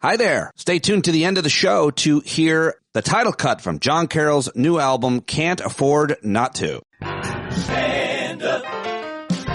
Hi there. Stay tuned to the end of the show to hear the title cut from John Carroll's new album, Can't Afford Not To. Stand up.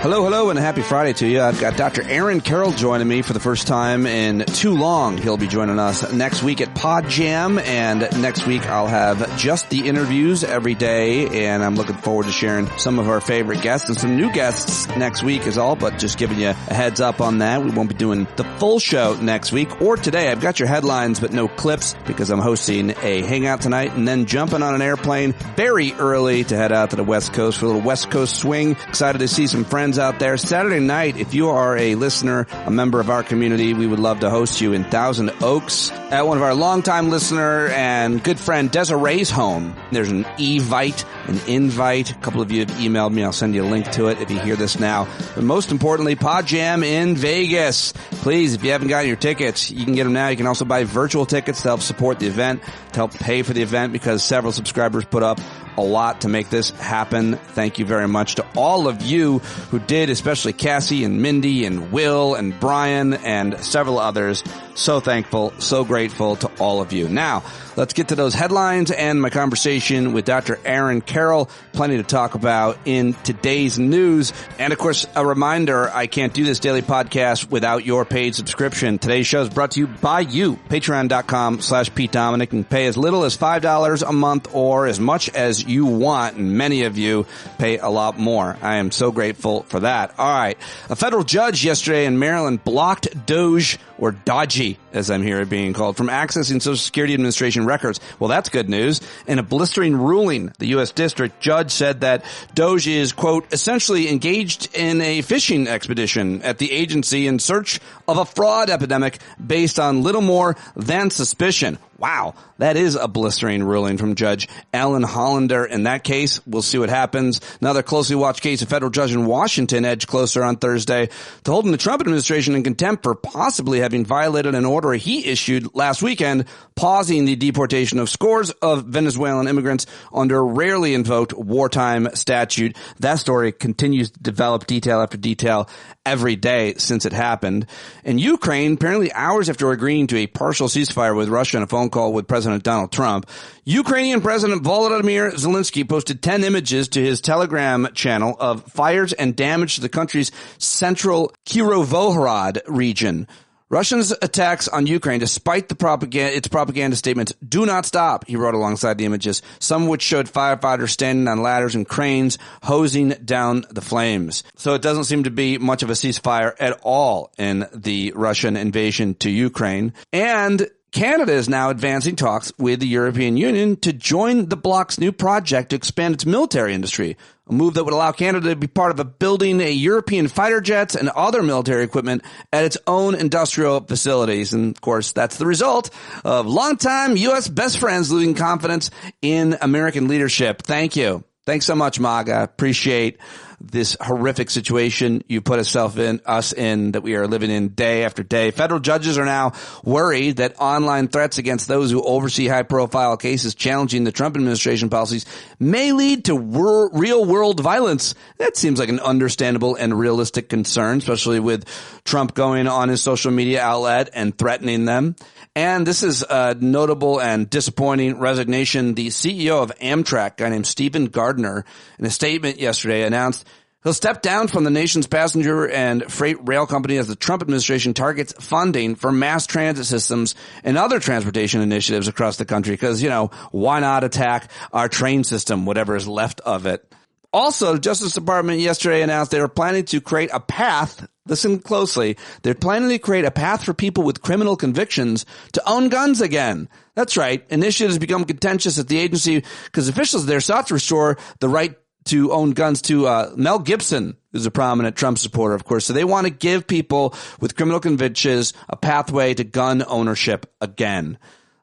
Hello, and a happy Friday to you. I've got Dr. Aaron Carroll joining me for the first time in too long. He'll be joining us next week at PODJAM, and next week I'll have just the interviews every day, and I'm looking forward to sharing some of our favorite guests and some new guests next week is all, but just giving you a heads up on that. We won't be doing the full show next week or today. I've got your headlines, but no clips because I'm hosting a hangout tonight and then jumping on an airplane very early to head out to the West Coast for a little West Coast swing. Excited to see some friends out there. Saturday night, if you are a listener, a member of our community, we would love to host you in Thousand Oaks at one of our longtime listener and good friend Desiree's home. There's an invite. A couple of you have emailed me. I'll send you a link to it if you hear this now. But most importantly, PODJAM in Vegas. Please, if you haven't gotten your tickets, you can get them now. You can also buy virtual tickets to help support the event, to help pay for the event because several subscribers put up a lot to make this happen. Thank you very much to all of you who did, especially Cassie and Mindy and Will and Brian and several others. So thankful, so grateful to all of you. Now, let's get to those headlines and my conversation with Dr. Aaron Carroll. Plenty to talk about in today's news. And of course, a reminder, I can't do this daily podcast without your paid subscription. Today's show is brought to you by you. Patreon.com/PeteDominic. You can pay as little as $5 a month or as much as you want. And many of you pay a lot more. I am so grateful for that. All right. A federal judge yesterday in Maryland blocked Doge, or Dodgy, as I'm here being called, from accessing Social Security Administration records. Well, that's good news. In a blistering ruling, the U.S. District Judge said that Doge is, quote, essentially engaged in a fishing expedition at the agency in search of a fraud epidemic based on little more than suspicion. Wow, that is a blistering ruling from Judge Alan Hollander. In that case, we'll see what happens. Another closely watched case, a federal judge in Washington edged closer on Thursday to holding the Trump administration in contempt for possibly having violated an order he issued last weekend, pausing the deportation of scores of Venezuelan immigrants under a rarely invoked wartime statute. That story continues to develop detail after detail every day since it happened. In Ukraine, apparently hours after agreeing to a partial ceasefire with Russia and a phone call with President Donald Trump, Ukrainian President Volodymyr Zelensky posted 10 images to his Telegram channel of fires and damage to the country's central Kirovohrad region. Russia's attacks on Ukraine, despite its propaganda statements, do not stop, he wrote alongside the images, some of which showed firefighters standing on ladders and cranes hosing down the flames. So it doesn't seem to be much of a ceasefire at all in the Russian invasion to Ukraine. And Canada is now advancing talks with the European Union to join the bloc's new project to expand its military industry, a move that would allow Canada to be part of building a European fighter jets and other military equipment at its own industrial facilities. And, of course, that's the result of longtime U.S. best friends losing confidence in American leadership. Thank you. Thanks so much, MAGA. Appreciate this horrific situation you put us in, that we are living in day after day. Federal judges are now worried that online threats against those who oversee high-profile cases challenging the Trump administration policies may lead to real-world violence. That seems like an understandable and realistic concern, especially with Trump going on his social media outlet and threatening them. And this is a notable and disappointing resignation. The CEO of Amtrak, a guy named Stephen Gardner, in a statement yesterday announced he'll step down from the nation's passenger and freight rail company as the Trump administration targets funding for mass transit systems and other transportation initiatives across the country. Because, why not attack our train system, whatever is left of it? Also, the Justice Department yesterday announced they were planning to create a path. Listen closely. They're planning to create a path for people with criminal convictions to own guns again. That's right. Initiatives become contentious at the agency because officials there sought to restore the right to own guns to Mel Gibson, who's a prominent Trump supporter, of course. So they want to give people with criminal convictions a pathway to gun ownership again.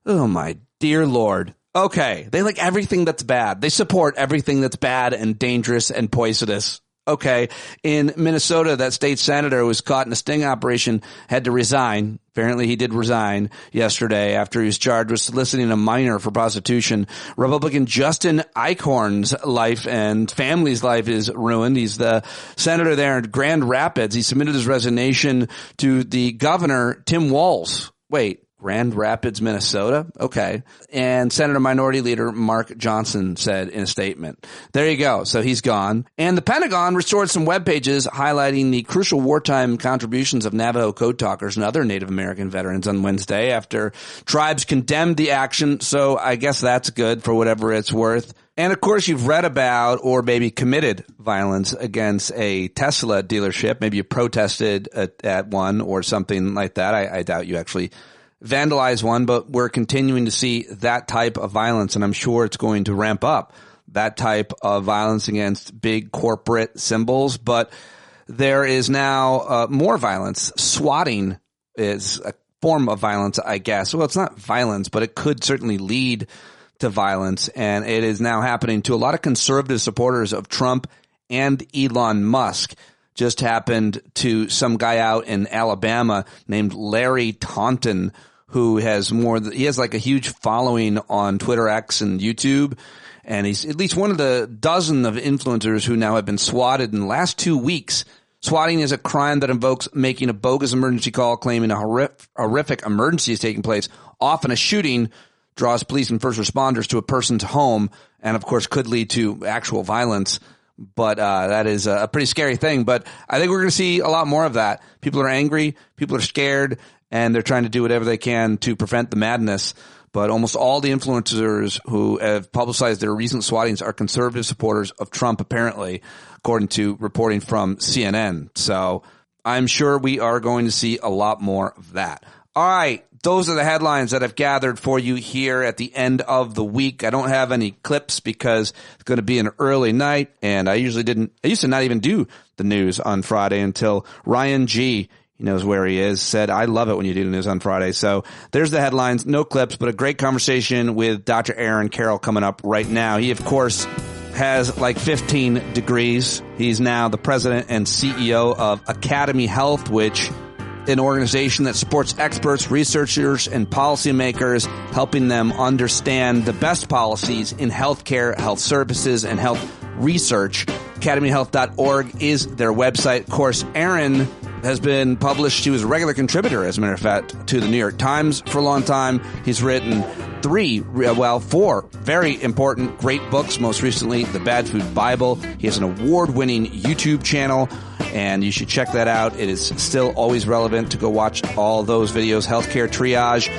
Oh, my dear Lord. Okay, they like everything that's bad. They support everything that's bad and dangerous and poisonous. Okay, in Minnesota, that state senator who was caught in a sting operation had to resign. Apparently he did resign yesterday after he was charged with soliciting a minor for prostitution. Republican Justin Eichhorn's life and family's life is ruined. He's the senator there in Grand Rapids. He submitted his resignation to the governor, Tim Walz. Wait, Grand Rapids, Minnesota. Okay. And Senator Minority Leader Mark Johnson said in a statement. There you go. So he's gone. And the Pentagon restored some web pages highlighting the crucial wartime contributions of Navajo code talkers and other Native American veterans on Wednesday after tribes condemned the action. So I guess that's good for whatever it's worth. And of course, you've read about or maybe committed violence against a Tesla dealership. Maybe you protested at one or something like that. I doubt you actually vandalize one, but we're continuing to see that type of violence, and I'm sure it's going to ramp up, that type of violence against big corporate symbols. But there is now more violence. Swatting is a form of violence, I guess. Well, it's not violence, but it could certainly lead to violence, and it is now happening to a lot of conservative supporters of Trump and Elon Musk. Just happened to some guy out in Alabama named Larry Taunton, who has he has like a huge following on Twitter X and YouTube. And he's at least one of the dozen of influencers who now have been swatted in the last 2 weeks. Swatting is a crime that invokes making a bogus emergency call claiming a horrific emergency is taking place. Often a shooting draws police and first responders to a person's home and, of course, could lead to actual violence. But that is a pretty scary thing. But I think we're going to see a lot more of that. People are angry. People are scared. And they're trying to do whatever they can to prevent the madness. But almost all the influencers who have publicized their recent swattings are conservative supporters of Trump, apparently, according to reporting from CNN. So I'm sure we are going to see a lot more of that. All right. Those are the headlines that I've gathered for you here at the end of the week. I don't have any clips because it's going to be an early night, and I used to not even do the news on Friday until Ryan G., he knows where he is, said, I love it when you do the news on Friday. So there's the headlines, no clips, but a great conversation with Dr. Aaron Carroll coming up right now. He, of course, has like 15 degrees. He's now the president and CEO of AcademyHealth, which an organization that supports experts, researchers, and policymakers, helping them understand the best policies in healthcare, health services, and health research. AcademyHealth.org is their website. Of course, Aaron has been published. He was a regular contributor, as a matter of fact, to the New York Times for a long time. He's written 4 very important, great books. Most recently, The Bad Food Bible. He has an award-winning YouTube channel, and you should check that out. It is still always relevant to go watch all those videos. Healthcare Triage,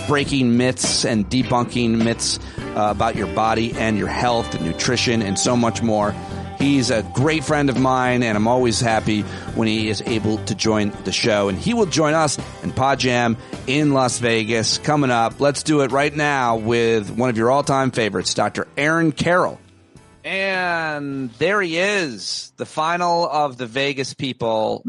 breaking myths and debunking myths about your body and your health and nutrition and so much more. He's a great friend of mine, and I'm always happy when he is able to join the show. And he will join us in PODJAM in Las Vegas coming up. Let's do it right now with one of your all-time favorites, Dr. Aaron Carroll. And there he is, the final of the Vegas people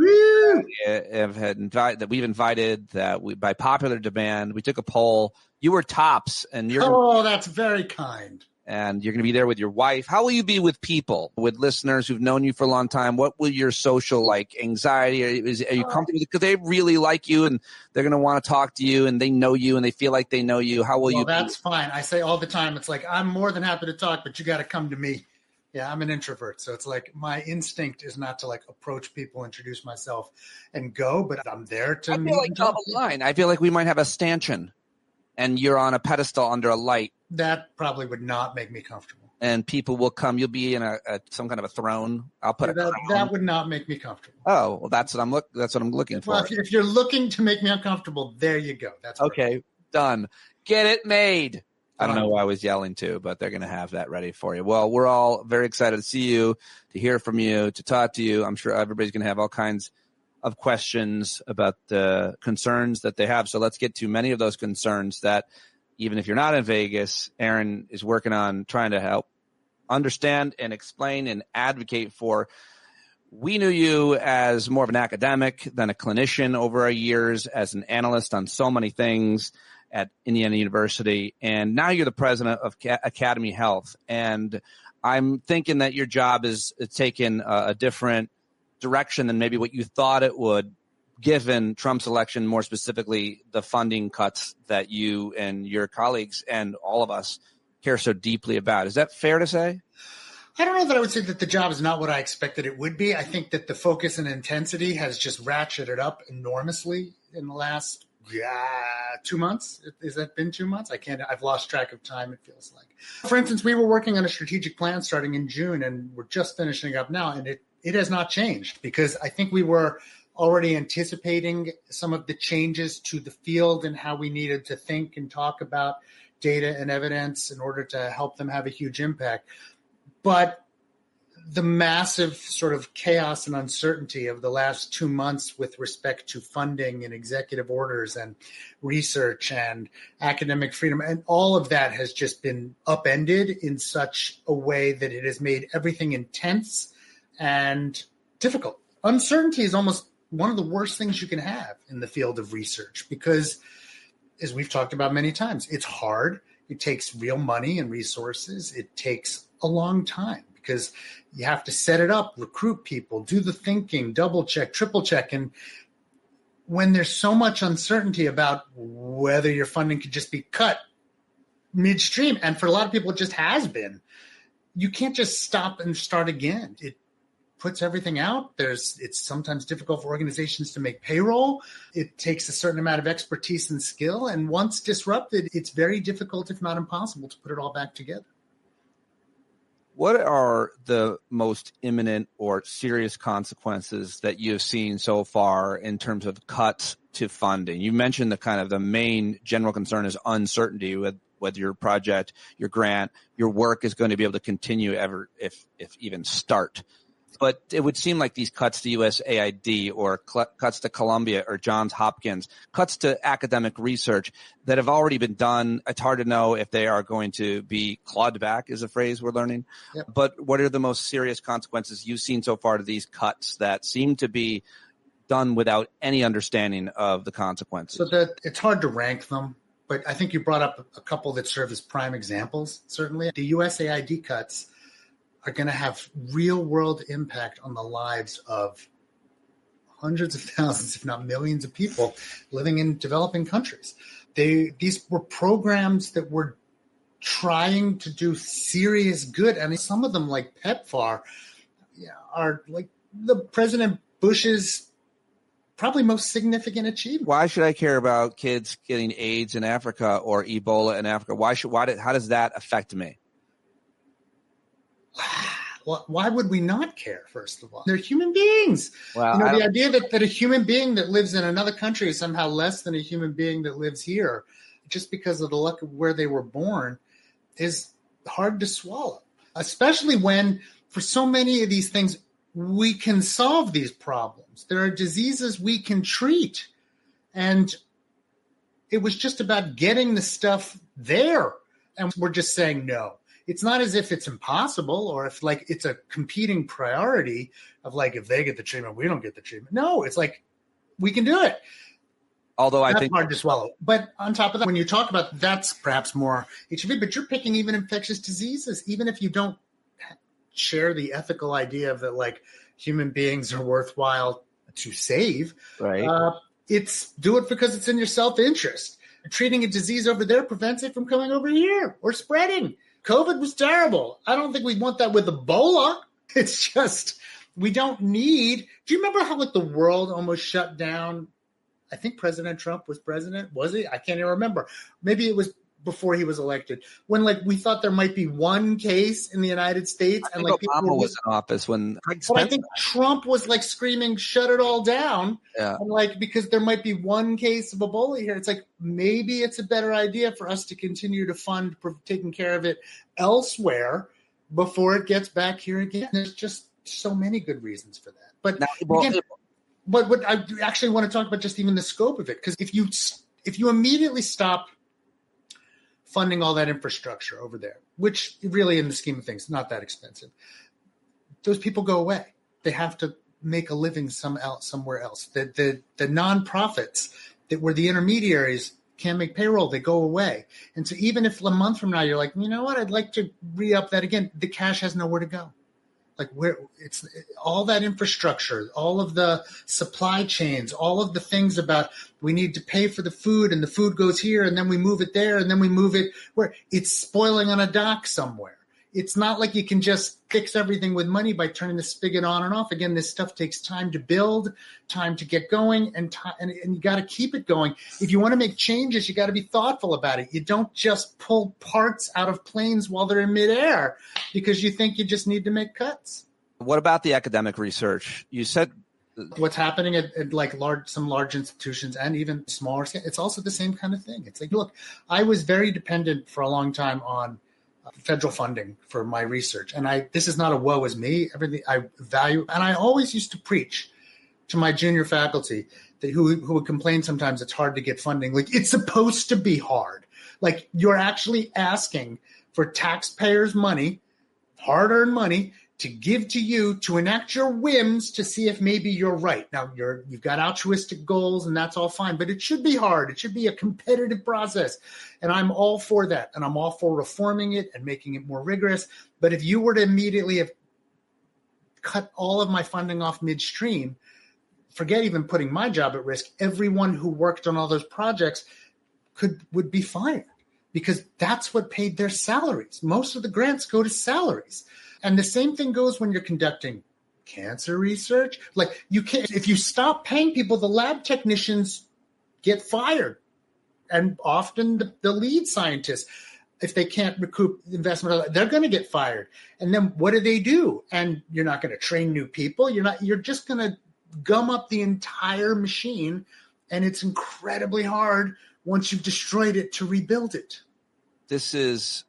that we've invited, by popular demand. We took a poll. You were tops, and you're that's very kind. And you're going to be there with your wife. How will you be with people, with listeners who've known you for a long time? What will your social anxiety? Are you comfortable? Because they really like you and they're going to want to talk to you and they know you and they feel like they know you. How will you? That's fine. I say all the time, it's like, I'm more than happy to talk, but you got to come to me. Yeah, I'm an introvert. So it's like my instinct is not to approach people, introduce myself and go, but I'm there to I feel like double line. I feel like we might have a stanchion and you're on a pedestal under a light. That probably would not make me comfortable. And people will come. You'll be in some kind of a throne. I'll put that would not make me comfortable. Oh, well, that's what I'm looking for. Well, if you're looking to make me uncomfortable, there you go. That's okay. Perfect. Done. Get it made. I don't know who I was yelling to, but they're going to have that ready for you. Well, we're all very excited to see you, to hear from you, to talk to you. I'm sure everybody's going to have all kinds of questions about the concerns that they have. So let's get to many of those concerns that, even if you're not in Vegas, Aaron is working on trying to help understand and explain and advocate for. We knew you as more of an academic than a clinician over our years, as an analyst on so many things at Indiana University. And now you're the president of AcademyHealth. And I'm thinking that your job is taking a different direction than maybe what you thought it would, given Trump's election, more specifically the funding cuts that you and your colleagues and all of us care so deeply about. Is that fair to say? I don't know that I would say that the job is not what I expected it would be. I think that the focus and intensity has just ratcheted up enormously in the last 2 months. Has that been 2 months? I've lost track of time, it feels like. For instance, we were working on a strategic plan starting in June, and we're just finishing up now, and it has not changed because I think we were already anticipating some of the changes to the field and how we needed to think and talk about data and evidence in order to help them have a huge impact. But the massive sort of chaos and uncertainty of the last 2 months with respect to funding and executive orders and research and academic freedom, and all of that has just been upended in such a way that it has made everything intense and difficult. Uncertainty is almost one of the worst things you can have in the field of research because, as we've talked about many times, it's hard. It takes real money and resources. It takes a long time because you have to set it up, recruit people, do the thinking, double check, triple check. And when there's so much uncertainty about whether your funding could just be cut midstream, and for a lot of people it just has been, you can't just stop and start again. It puts everything out. It's sometimes difficult for organizations to make payroll. It takes a certain amount of expertise and skill. And once disrupted, it's very difficult, if not impossible, to put it all back together. What are the most imminent or serious consequences that you've seen so far in terms of cuts to funding? You mentioned the main general concern is uncertainty with whether your project, your grant, your work is going to be able to continue ever, if even start. But it would seem like these cuts to USAID or cuts to Columbia or Johns Hopkins, cuts to academic research that have already been done. It's hard to know if they are going to be clawed back, is a phrase we're learning. Yep. But what are the most serious consequences you've seen so far to these cuts that seem to be done without any understanding of the consequences? So that it's hard to rank them, but I think you brought up a couple that serve as prime examples, certainly. The USAID cuts are going to have real-world impact on the lives of hundreds of thousands, if not millions of people living in developing countries. These were programs that were trying to do serious good. I mean, some of them, like PEPFAR, are like the President Bush's probably most significant achievement. Why should I care about kids getting AIDS in Africa or Ebola in Africa? How does that affect me? Well, why would we not care, first of all? They're human beings. Well, the idea that a human being that lives in another country is somehow less than a human being that lives here, just because of the luck of where they were born, is hard to swallow, especially when, for so many of these things, we can solve these problems. There are diseases we can treat. And it was just about getting the stuff there. And we're just saying no. It's not as if it's impossible or if it's a competing priority of if they get the treatment, we don't get the treatment. No, it's we can do it. Although I think hard to swallow. But on top of that, when you talk about that's perhaps more HIV, but you're picking even infectious diseases, even if you don't share the ethical idea of that human beings are worthwhile to save. Right. It's do it because it's in your self-interest. Treating a disease over there prevents it from coming over here or spreading. COVID was terrible. I don't think we want that with Ebola. It's just, we don't need. Do you remember how the world almost shut down? I think President Trump was president. Was he? I can't even remember. Maybe it was before he was elected. When we thought there might be one case in the United States, and Obama was in office when. But I think Trump was screaming, "Shut it all down!" Yeah. And because there might be one case of Ebola here. It's maybe it's a better idea for us to continue to fund taking care of it elsewhere before it gets back here again. There's just so many good reasons for that. But but what I actually want to talk about just even the scope of it, because if you immediately stop funding all that infrastructure over there, which really in the scheme of things, not that expensive, those people go away. They have to make a living somewhere else. The nonprofits that were the intermediaries can't make payroll, they go away. And so even if a month from now you're you know what, I'd like to re-up that again, the cash has nowhere to go. Where it's all that infrastructure, all of the supply chains, all of the things about we need to pay for the food and the food goes here and then we move it there and then we move it where it's spoiling on a dock somewhere. It's not like you can just fix everything with money by turning the spigot on and off. Again, this stuff takes time to build, time to get going, and you got to keep it going. If you want to make changes, you got to be thoughtful about it. You don't just pull parts out of planes while they're in midair because you think you just need to make cuts. What about the academic research? You said what's happening at like some large institutions and even smaller scale, it's also the same kind of thing. It's like, look, I was very dependent for a long time on federal funding for my research. And this is not a woe is me, everything I value. And I always used to preach to my junior faculty who would complain sometimes it's hard to get funding. Like, it's supposed to be hard. Like, you're actually asking for taxpayers' money, hard-earned money, to give to you to enact your whims to see if maybe you're right. Now, you've got altruistic goals, and that's all fine, but it should be hard. It should be a competitive process, and I'm all for that, and I'm all for reforming it and making it more rigorous. But if you were to immediately have cut all of my funding off midstream, forget even putting my job at risk, everyone who worked on all those projects would be fired because that's what paid their salaries. Most of the grants go to salaries. And the same thing goes when you're conducting cancer research. Like, you can't, if you stop paying people, the lab technicians get fired. And often the lead scientists, if they can't recoup investment, they're going to get fired. And then what do? And you're not going to train new people. You're just going to gum up the entire machine. And it's incredibly hard once you've destroyed it to rebuild it. This is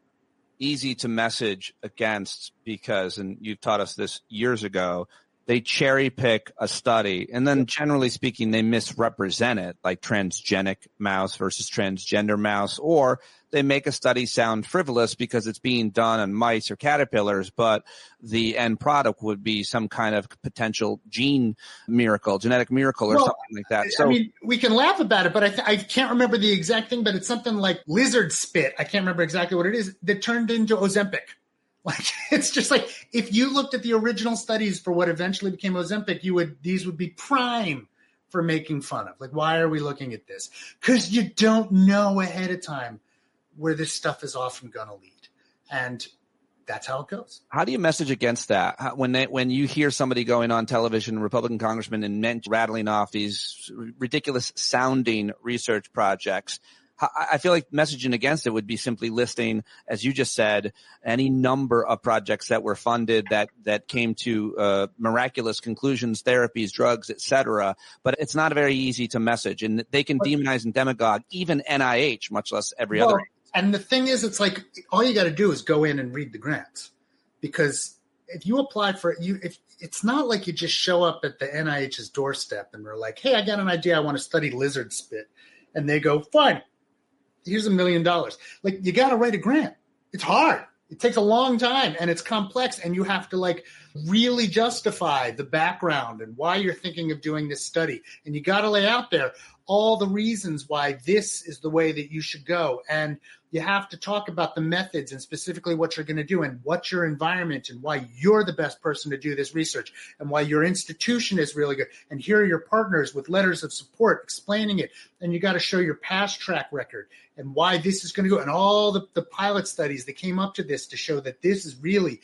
easy to message against because, and you've taught us this years ago, they cherry pick a study and then generally speaking, they misrepresent it, like transgenic mouse versus transgender mouse, or they make a study sound frivolous because it's being done on mice or caterpillars, but the end product would be some kind of potential genetic miracle or something like that. So, I mean, we can laugh about it, but I can't remember the exact thing, but it's something like lizard spit. I can't remember exactly what it is that turned into Ozempic. Like, it's just like, if you looked at the original studies for what eventually became Ozempic, these would be prime for making fun of. Like, why are we looking at this? Because you don't know ahead of time where this stuff is often going to lead. And that's how it goes. How do you message against that? When you hear somebody going on television, Republican congressman, and rattling off these ridiculous sounding research projects, I feel like messaging against it would be simply listing, as you just said, any number of projects that were funded that came to miraculous conclusions, therapies, drugs, et cetera. But it's not very easy to message, and they can demonize and demagogue even NIH, much less every other. And the thing is, it's like all you got to do is go in and read the grants, because if you apply for it, if it's not like you just show up at the NIH's doorstep and they're like, "Hey, I got an idea. I want to study lizard spit," and they go, "Fine. Here's $1 million." Like, you got to write a grant. It's hard. It takes a long time and it's complex, and you have to like really justify the background and why you're thinking of doing this study. And you got to lay out there all the reasons why this is the way that you should go. And you have to talk about the methods and specifically what you're going to do and what's your environment and why you're the best person to do this research and why your institution is really good. And here are your partners with letters of support explaining it. And you got to show your past track record and why this is going to go, and all the pilot studies that came up to this to show that this is really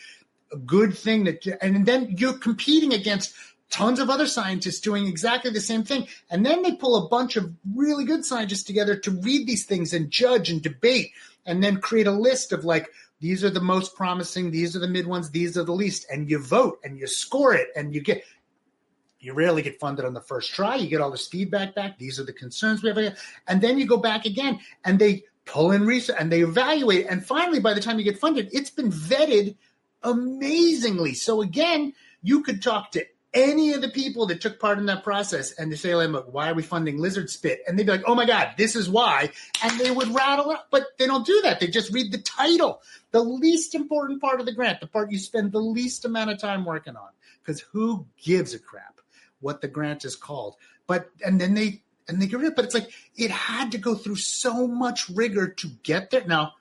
a good thing. And then you're competing against tons of other scientists doing exactly the same thing. And then they pull a bunch of really good scientists together to read these things and judge and debate, and then create a list of like, these are the most promising, these are the mid ones, these are the least. And you vote and you score it, and you rarely get funded on the first try. You get all this feedback back. These are the concerns we have. And then you go back again and they pull in research and they evaluate. And finally, by the time you get funded, it's been vetted amazingly. So again, you could talk to any of the people that took part in that process and they say, "Look, why are we funding lizard spit?" And they'd be like, "Oh my God, this is why." And they would rattle it, but they don't do that. They just read the title, the least important part of the grant, the part you spend the least amount of time working on, because who gives a crap what the grant is called? And then they get rid of it. But it's like, it had to go through so much rigor to get there. Now,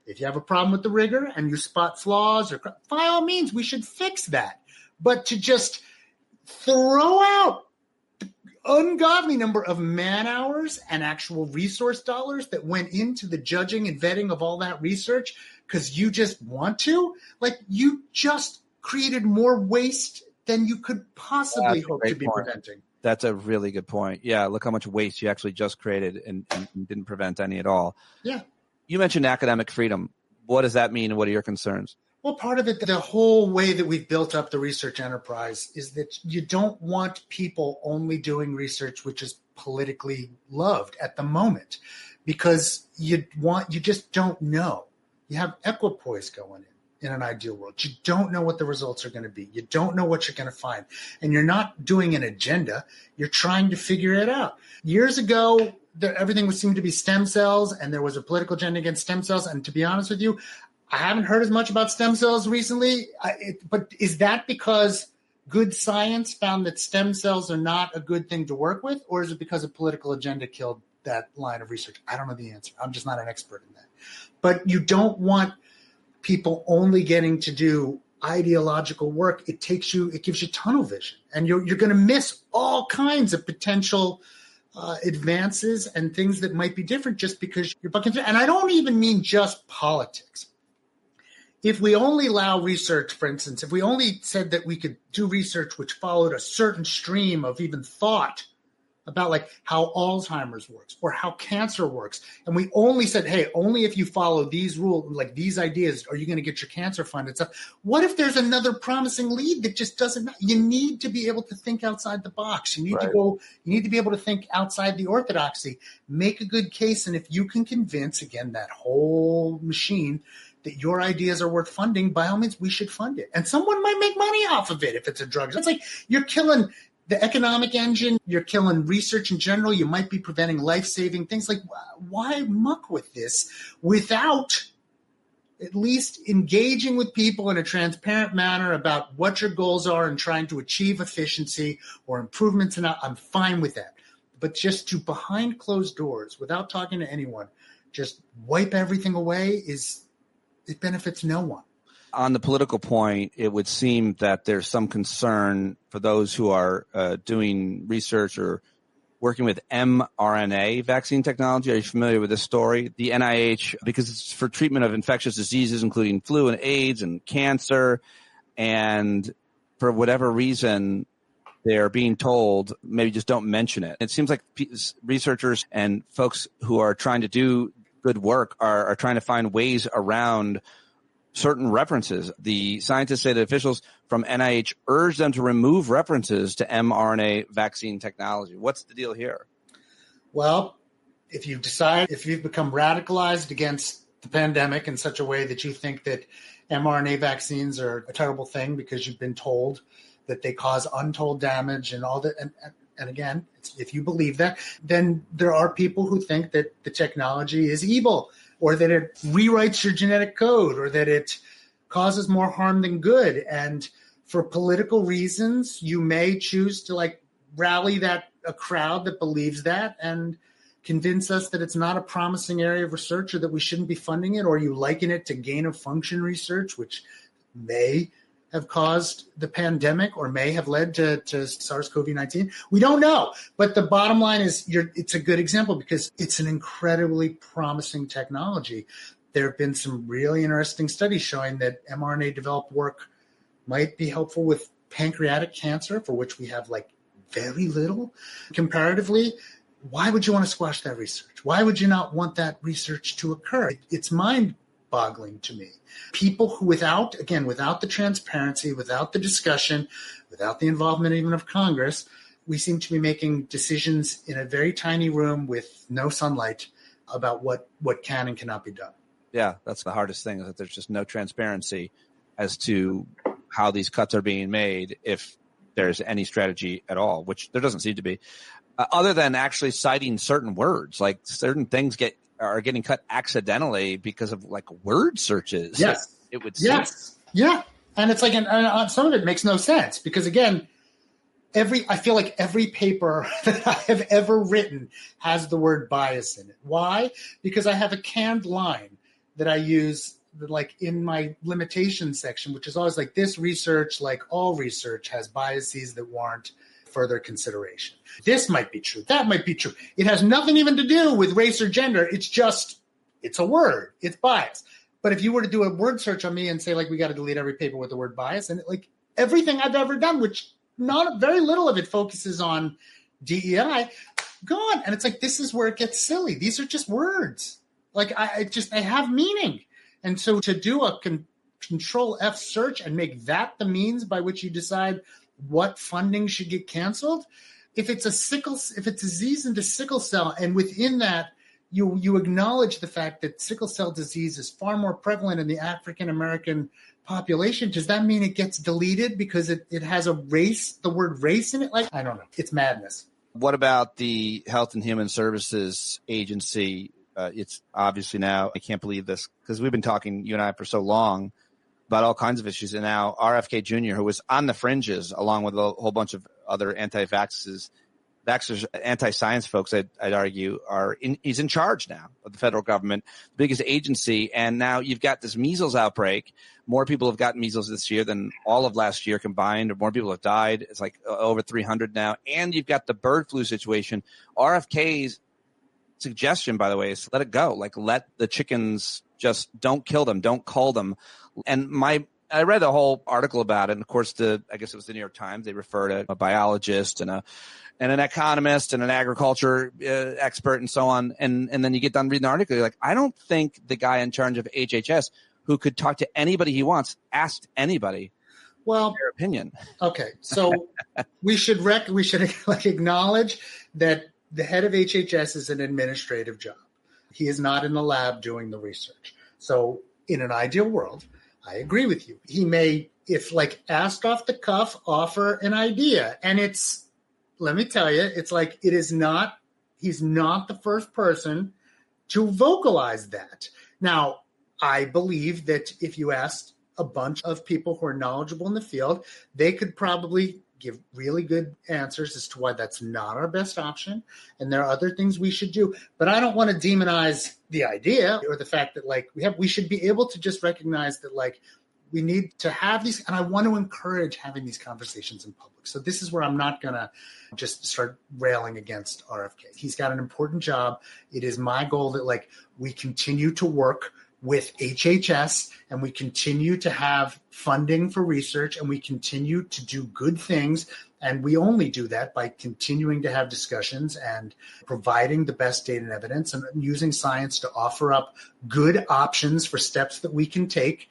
if you have a problem with the rigor and you spot flaws, by all means, we should fix that. But to just throw out ungodly number of man hours and actual resource dollars that went into the judging and vetting of all that research because you just want to. Like, you just created more waste than you could possibly hope to be preventing. That's a really good point. Yeah, look how much waste you actually just created and didn't prevent any at all. Yeah. You mentioned academic freedom. What does that mean, and what are your concerns? Well, part of it, the whole way that we've built up the research enterprise is that you don't want people only doing research which is politically loved at the moment, because you just don't know. You have equipoise going in an ideal world. You don't know what the results are going to be. You don't know what you're going to find. And you're not doing an agenda. You're trying to figure it out. Years ago, everything seemed to be stem cells, and there was a political agenda against stem cells. And to be honest with you, I haven't heard as much about stem cells recently. But is that because good science found that stem cells are not a good thing to work with? Or is it because a political agenda killed that line of research? I don't know the answer. I'm just not an expert in that. But you don't want people only getting to do ideological work. It gives you tunnel vision, and you're going to miss all kinds of potential advances and things that might be different just because you're bucking through. And I don't even mean just politics. If we only allow research, for instance, if we only said that we could do research which followed a certain stream of even thought about like how Alzheimer's works or how cancer works, and we only said, hey, only if you follow these rules, like these ideas, are you going to get your cancer funded stuff. What if there's another promising lead that just doesn't? You need to be able to think outside the box. You need you need to be able to think outside the orthodoxy, make a good case, and if you can convince, again, that whole machine that your ideas are worth funding, by all means, we should fund it. And someone might make money off of it if it's a drug. It's like you're killing the economic engine, you're killing research in general, you might be preventing life-saving things. Like, why muck with this without at least engaging with people in a transparent manner about what your goals are and trying to achieve efficiency or improvements? And I'm fine with that. But just to behind closed doors, without talking to anyone, just wipe everything away, it benefits no one. On the political point, it would seem that there's some concern for those who are doing research or working with mRNA vaccine technology. Are you familiar with this story? The NIH, because it's for treatment of infectious diseases, including flu and AIDS and cancer, and for whatever reason, they're being told maybe just don't mention it. It seems like researchers and folks who are trying to do good work are trying to find ways around certain references. The scientists say that officials from NIH urge them to remove references to mRNA vaccine technology. What's the deal here? Well, if you've become radicalized against the pandemic in such a way that you think that mRNA vaccines are a terrible thing because you've been told that they cause untold damage and all that, and again, if you believe that, then there are people who think that the technology is evil, or that it rewrites your genetic code, or that it causes more harm than good. And for political reasons, you may choose to rally a crowd that believes that and convince us that it's not a promising area of research or that we shouldn't be funding it, or you liken it to gain of function research, which may have caused the pandemic or may have led to SARS-CoV-19. We don't know. But the bottom line is it's a good example because it's an incredibly promising technology. There have been some really interesting studies showing that mRNA-developed work might be helpful with pancreatic cancer, for which we have very little. Comparatively, why would you want to squash that research? Why would you not want that research to occur? It's mind-boggling to me. People who without the transparency, without the discussion, without the involvement even of Congress, we seem to be making decisions in a very tiny room with no sunlight about what can and cannot be done. Yeah, that's the hardest thing, is that there's just no transparency as to how these cuts are being made, if there's any strategy at all, which there doesn't seem to be, other than actually citing certain words. Like certain things are getting cut accidentally because of word searches. Yes. It would seem. Yes. Yeah. And it's and some of it makes no sense because, again, I feel like every paper that I have ever written has the word bias in it. Why? Because I have a canned line that I use in my limitation section, which is always this research, like all research, has biases that warrant further consideration. This might be true. That might be true. It has nothing even to do with race or gender. It's a word. It's bias. But if you were to do a word search on me and say, like, we got to delete every paper with the word bias, and like everything I've ever done, which not very little of it focuses on DEI, gone. And it's like, this is where it gets silly. These are just words. Like, they have meaning. And so to do a Control F search and make that the means by which you decide what funding should get canceled, if it's disease into sickle cell, and within that, you acknowledge the fact that sickle cell disease is far more prevalent in the African American population, does that mean it gets deleted because it has the word race in it? Like, I don't know. It's madness. What about the Health and Human Services Agency? It's obviously now, I can't believe this, because we've been talking, you and I, for so long about all kinds of issues. And now RFK Jr., who was on the fringes, along with a whole bunch of other anti-vaxxers, anti-science folks, I'd argue, he's in charge now of the federal government, the biggest agency. And now you've got this measles outbreak. More people have gotten measles this year than all of last year combined, or more people have died. It's like over 300 now. And you've got the bird flu situation. RFK's suggestion, by the way, is let it go. Like, let the chickens, just don't kill them, don't cull them. And I read a whole article about it. And of course, I guess it was the New York Times. They refer to a biologist and an economist and an agriculture expert and so on. And then you get done reading the article, you're like, I don't think the guy in charge of HHS, who could talk to anybody he wants, asked anybody their opinion. Okay. So we should acknowledge that the head of HHS is an administrative job. He is not in the lab doing the research. So in an ideal world, I agree with you. He may, if like asked off the cuff, offer an idea. And let me tell you, it's like, he's not the first person to vocalize that. Now, I believe that if you asked a bunch of people who are knowledgeable in the field, they could probably give really good answers as to why that's not our best option. And there are other things we should do. But I don't want to demonize the idea or the fact that like we should be able to just recognize that like we need to have these, and I want to encourage having these conversations in public. So this is where I'm not going to just start railing against RFK. He's got an important job. It is my goal that like we continue to work with HHS and we continue to have funding for research and we continue to do good things. And we only do that by continuing to have discussions and providing the best data and evidence and using science to offer up good options for steps that we can take.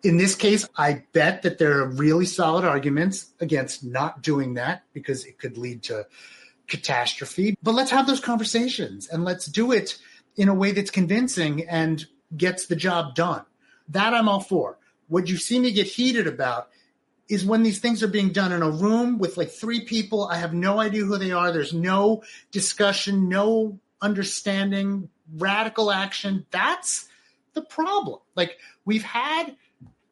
In this case, I bet that there are really solid arguments against not doing that because it could lead to catastrophe. But let's have those conversations and let's do it in a way that's convincing and gets the job done. That I'm all for. What you see me get heated about is when these things are being done in a room with like 3 people. I have no idea who they are. There's no discussion, no understanding, radical action. That's the problem. Like we've had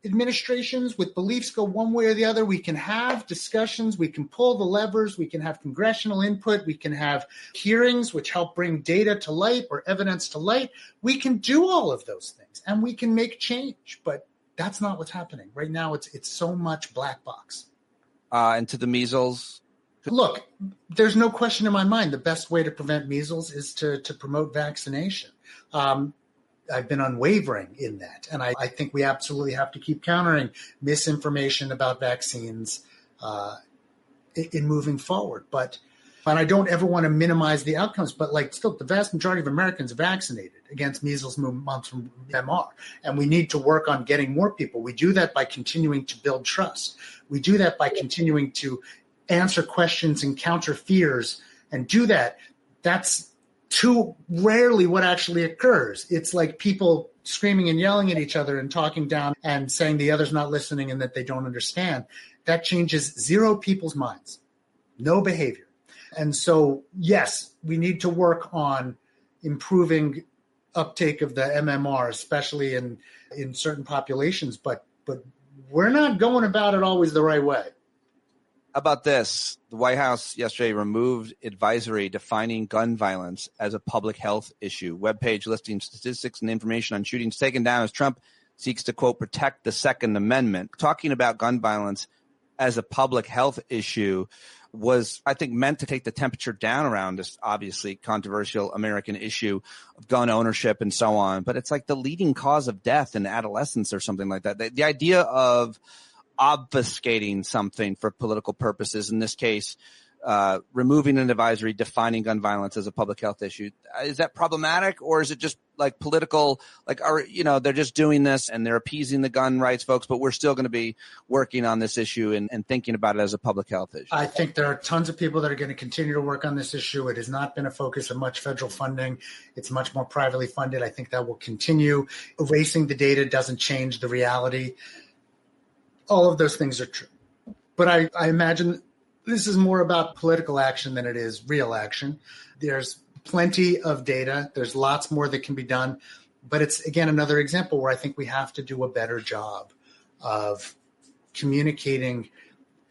administrations with beliefs go one way or the other. We can have discussions. We can pull the levers. We can have congressional input. We can have hearings which help bring data to light or evidence to light. We can do all of those things and we can make change. But that's not what's happening. Right now, it's so much black box. And to the measles? Look, there's no question in my mind the best way to prevent measles is to promote vaccination. I've been unwavering in that. And I think we absolutely have to keep countering misinformation about vaccines in moving forward. But I don't ever want to minimize the outcomes. But like still, the vast majority of Americans are vaccinated against measles, mumps, and MR. And we need to work on getting more people. We do that by continuing to build trust. We do that by continuing to answer questions and counter fears and do that. That's too rarely what actually occurs. It's like people screaming and yelling at each other and talking down and saying the other's not listening and that they don't understand. That changes 0 people's minds, no behavior. And so, yes, we need to work on improving uptake of the MMR, especially in certain populations, but we're not going about it always the right way. How about this? The White House yesterday removed advisory defining gun violence as a public health issue. Webpage listing statistics and information on shootings taken down as Trump seeks to, quote, protect the Second Amendment. Talking about gun violence, as a public health issue was, I think, meant to take the temperature down around this obviously controversial American issue of gun ownership and so on. But it's like the leading cause of death in adolescence or something like that. The idea of obfuscating something for political purposes, in this case, removing an advisory defining gun violence as a public health issue. Is that problematic, or is it just like political, like, they're just doing this and they're appeasing the gun rights folks, but we're still going to be working on this issue and thinking about it as a public health issue? I think there are tons of people that are going to continue to work on this issue. It has not been a focus of much federal funding. It's much more privately funded. I think that will continue. Erasing the data doesn't change the reality. All of those things are true. But I imagine this is more about political action than it is real action. There's plenty of data. There's lots more that can be done. But it's, again, another example where I think we have to do a better job of communicating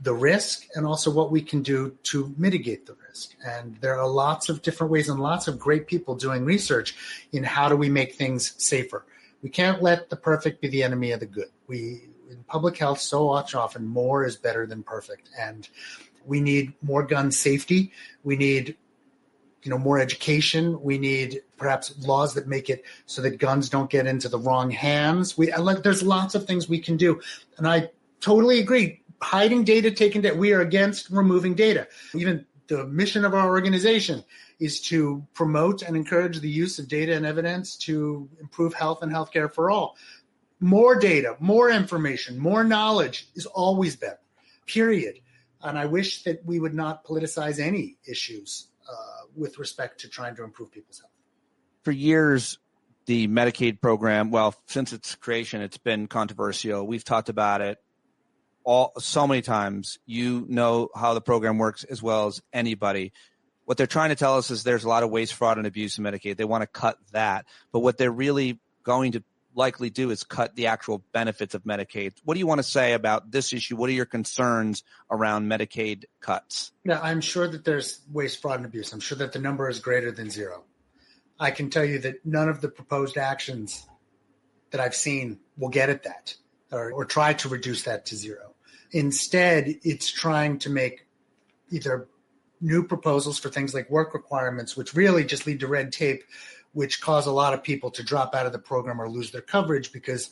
the risk and also what we can do to mitigate the risk. And there are lots of different ways and lots of great people doing research in how do we make things safer. We can't let the perfect be the enemy of the good. In public health, so much often, more is better than perfect. And we need more gun safety. We need, more education. We need perhaps laws that make it so that guns don't get into the wrong hands. There's lots of things we can do. And I totally agree. Hiding data, taking data. We are against removing data. Even the mission of our organization is to promote and encourage the use of data and evidence to improve health and healthcare for all. More data, more information, more knowledge is always better, period. And I wish that we would not politicize any issues with respect to trying to improve people's health. For years, the Medicaid program, well, since its creation, it's been controversial. We've talked about it so many times. You know how the program works as well as anybody. What they're trying to tell us is there's a lot of waste, fraud, and abuse in Medicaid. They want to cut that. But what they're really going to likely do is cut the actual benefits of Medicaid. What do you want to say about this issue? What are your concerns around Medicaid cuts? Yeah, I'm sure that there's waste, fraud, and abuse. I'm sure that the number is greater than zero. I can tell you that none of the proposed actions that I've seen will get at that or try to reduce that to zero. Instead, it's trying to make either new proposals for things like work requirements, which really just lead to red tape, which cause a lot of people to drop out of the program or lose their coverage because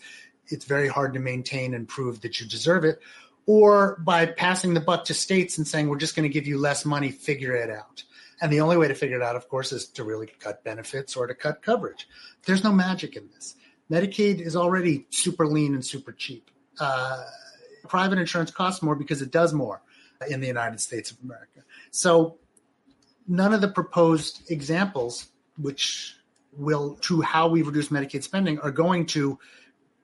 it's very hard to maintain and prove that you deserve it, or by passing the buck to states and saying, we're just going to give you less money, figure it out. And the only way to figure it out, of course, is to really cut benefits or to cut coverage. There's no magic in this. Medicaid is already super lean and super cheap. Private insurance costs more because it does more in the United States of America. So none of the proposed examples, which will, to how we reduce Medicaid spending, are going to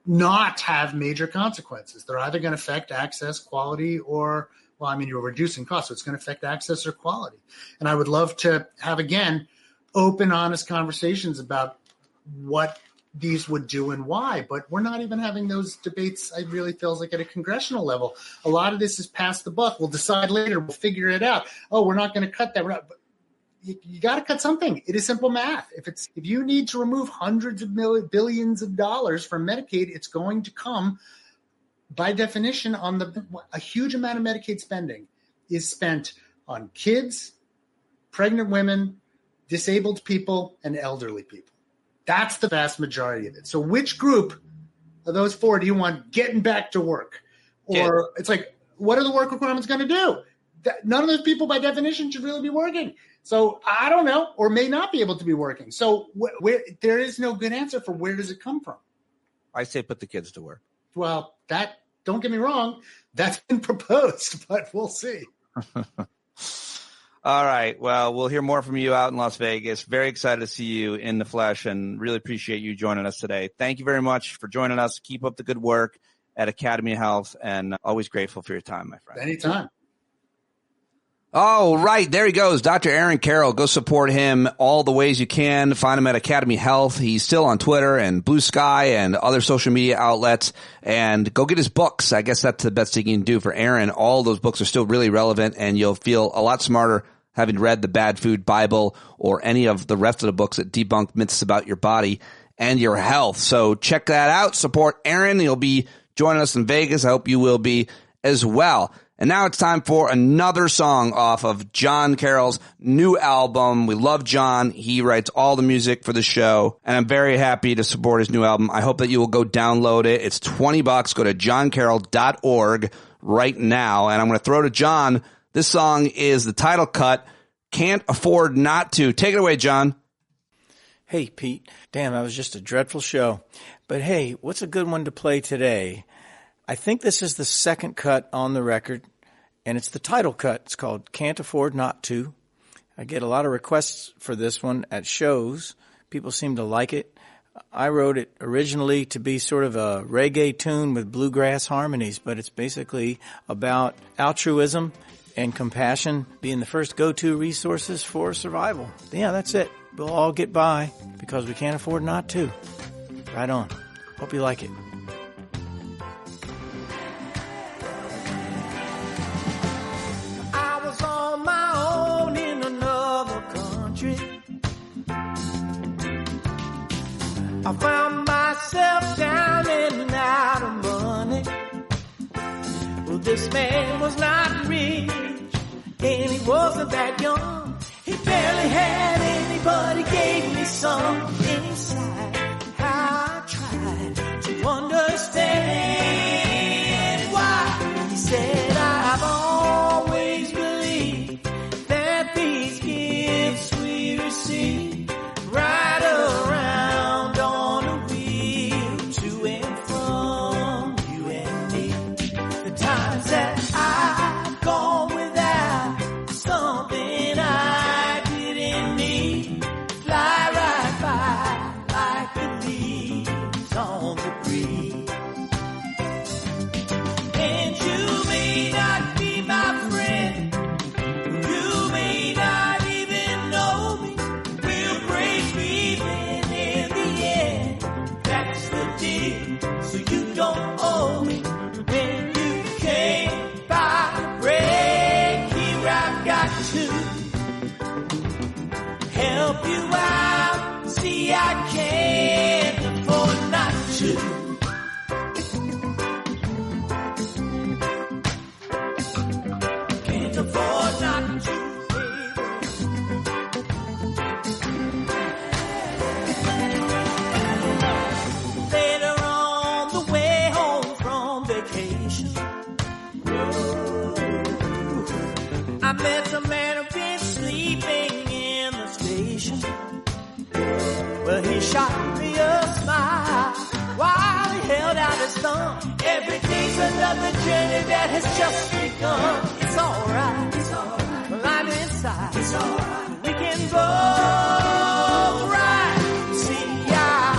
not have major consequences. They're either going to affect access, quality, or, you're reducing costs, so it's going to affect access or quality. And I would love to have, again, open, honest conversations about what these would do and why, but we're not even having those debates, I really feels like, at a congressional level. A lot of this is pass the buck. We'll decide later. We'll figure it out. Oh, we're not going to cut that. You got to cut something. It is simple math. If you need to remove hundreds of billions of dollars from Medicaid, it's going to come by definition on a huge amount of Medicaid spending is spent on kids, pregnant women, disabled people, and elderly people. That's the vast majority of it. So which group of those four do you want getting back to work? Or it's like, what are the work requirements going to do? None of those people by definition should really be working. So I don't know, or may not be able to be working. So there is no good answer for where does it come from? I say put the kids to work. Well, don't get me wrong, that's been proposed, but we'll see. All right. Well, we'll hear more from you out in Las Vegas. Very excited to see you in the flesh and really appreciate you joining us today. Thank you very much for joining us. Keep up the good work at AcademyHealth, and always grateful for your time, my friend. Anytime. Oh, right. There he goes. Dr. Aaron Carroll. Go support him all the ways you can. Find him at Academy Health. He's still on Twitter and Blue Sky and other social media outlets. And go get his books. I guess that's the best thing you can do for Aaron. All those books are still really relevant, and you'll feel a lot smarter having read the Bad Food Bible or any of the rest of the books that debunk myths about your body and your health. So check that out. Support Aaron. He'll be joining us in Vegas. I hope you will be as well. And now it's time for another song off of John Carroll's new album. We love John. He writes all the music for the show, and I'm very happy to support his new album. I hope that you will go download it. It's $20. Go to johncarroll.org right now, and I'm going to throw to John. This song is the title cut, Can't Afford Not To. Take it away, John. Hey, Pete. Damn, that was just a dreadful show. But hey, what's a good one to play today? I think this is the second cut on the record, and it's the title cut. It's called Can't Afford Not To. I get a lot of requests for this one at shows. People seem to like it. I wrote it originally to be sort of a reggae tune with bluegrass harmonies, but it's basically about altruism and compassion being the first go-to resources for survival. Yeah, that's it. We'll all get by because we can't afford not to. Right on. Hope you like it. I was on my own in another country. I found myself down and out of money. Well, this man was not rich, and he wasn't that young. He barely had anybody, gave me some insight. I tried to understand why. He said, I've always believed that these gifts we receive right around on a wheel to and from you and me. The times that I've gone without something I didn't need, fly right by like the leaves on the breeze. And you may not be my friend, you may not even know me, we'll break even in the end. That's the deal, so you don't owe me. When you came by the break, here I've got to help you out. See, I can't afford not to. Can't afford not to, baby. Later on the way home from vacation, I met a man who'd been sleeping in the station. Well, he shot me a smile while he held out his thumb. Every day's another journey that has just begun. It's alright, it's alright. Well, I'm inside, it's alright. We can both ride. See, I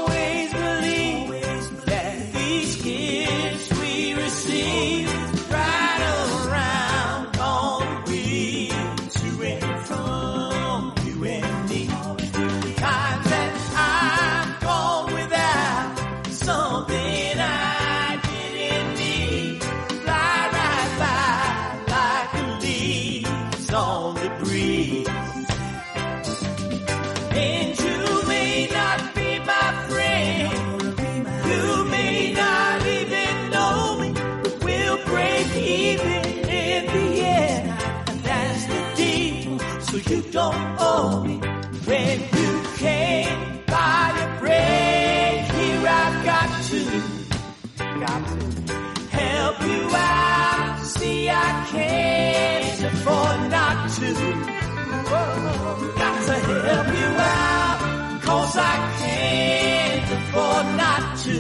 always believe that these gifts we receive right around on the wheel to and from you and me. Times that I've gone without something I didn't need, fly right by like the leaves on the breeze. And you may not be my friend, you may not even know me, but we'll break even in the end. And that's the deal, so you don't owe me. When you came by the break, here I've got to help you out. See, I can't afford not to. Got to help you out, 'cause I can't afford not to.